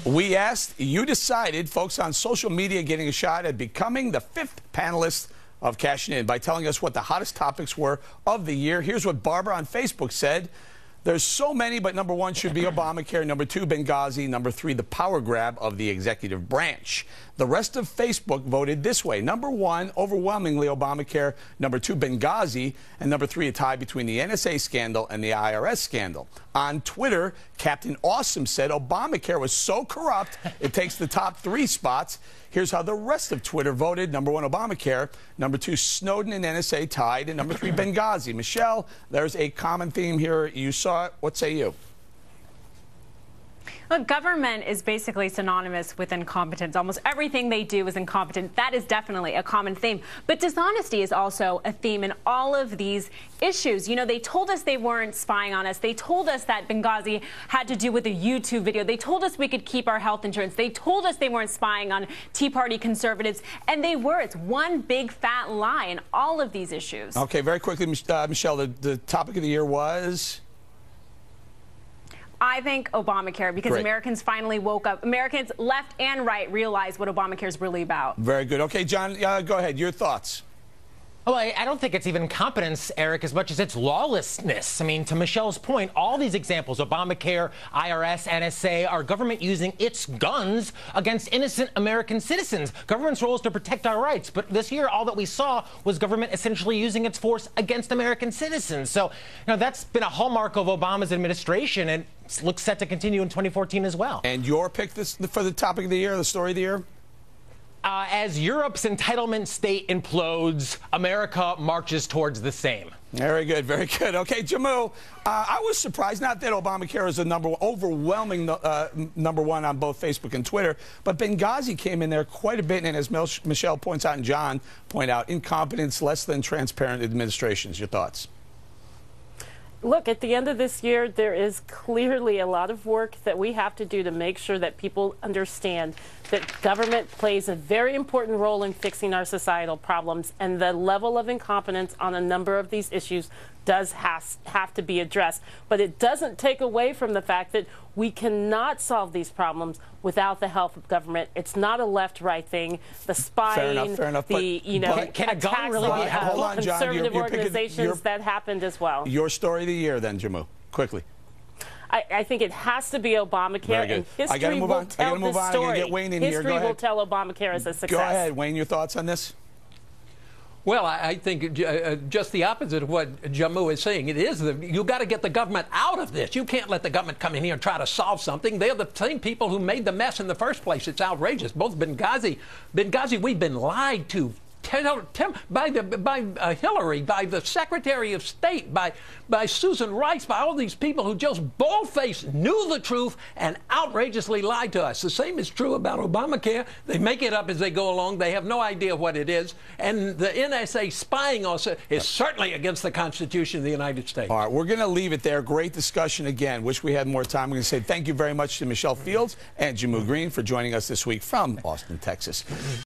We asked, you decided, folks on social media getting a shot at becoming the fifth panelist of Cashing In by telling us what the hottest topics were of the year. Here's what Barbara on Facebook said. There's so many, but number one should be Obamacare, number two, Benghazi, number three, the power grab of the executive branch. The rest of Facebook voted this way. Number one, overwhelmingly Obamacare, number two, Benghazi, and number three, a tie between the NSA scandal and the IRS scandal. On Twitter, Captain Awesome said Obamacare was so corrupt, it takes the top three spots. Here's how the rest of Twitter voted. Number one, Obamacare. Number two, Snowden and NSA tied. And number three, Benghazi. Michelle, there's a common theme here. You saw it. What say you? Look, government is basically synonymous with incompetence. Almost everything they do is incompetent. That is definitely a common theme. But dishonesty is also a theme in all of these issues. You know, they told us they weren't spying on us. They told us that Benghazi had to do with a YouTube video. They told us we could keep our health insurance. They told us they weren't spying on Tea Party conservatives. And they were. It's one big fat lie in all of these issues. Okay, very quickly, Michelle, the topic of the year was? I think Obamacare, because Great. Americans finally woke up. Americans left and right realized what Obamacare is really about. Very good. Okay, John, go ahead. Your thoughts. Well, I don't think it's even competence, Eric, as much as it's lawlessness. I mean, to Michelle's point, all these examples, Obamacare, IRS, NSA, are government using its guns against innocent American citizens. Government's role is to protect our rights. But this year, all that we saw was government essentially using its force against American citizens. So, that's been a hallmark of Obama's administration, and looks set to continue in 2014 as well. And your pick for the topic of the year, the story of the year? As Europe's entitlement state implodes, America marches towards the same. Very good, very good. Okay, Jammu, I was surprised, not that Obamacare is the overwhelming number one on both Facebook and Twitter, but Benghazi came in there quite a bit, and as Michelle points out and John point out, incompetence, less than transparent administrations. Your thoughts? Look, at the end of this year, there is clearly a lot of work that we have to do to make sure that people understand that government plays a very important role in fixing our societal problems, and the level of incompetence on a number of these issues does have to be addressed. But it doesn't take away from the fact that we cannot solve these problems without the help of government. It's not a left-right thing. The spying, fair enough, the can a gun really be hold on, John, conservative organizations that happened as well. Your story of the year, then, Jammu, quickly. I think it has to be Obamacare, and history will tell the story. History will tell Obamacare as a success. Go ahead, Wayne, your thoughts on this? Well, I think just the opposite of what Jammu is saying. It is you got to get the government out of this. You can't let the government come in here and try to solve something. They're the same people who made the mess in the first place. It's outrageous. Both Benghazi, we've been lied to. By Hillary, by the Secretary of State, by Susan Rice, by all these people who just bold-faced knew the truth and outrageously lied to us. The same is true about Obamacare. They make it up as they go along. They have no idea what it is. And the NSA spying also is certainly against the Constitution of the United States. All right, we're going to leave it there. Great discussion again. Wish we had more time. We're going to say thank you very much to Michelle Fields and Jammu Green for joining us this week from Austin, Texas.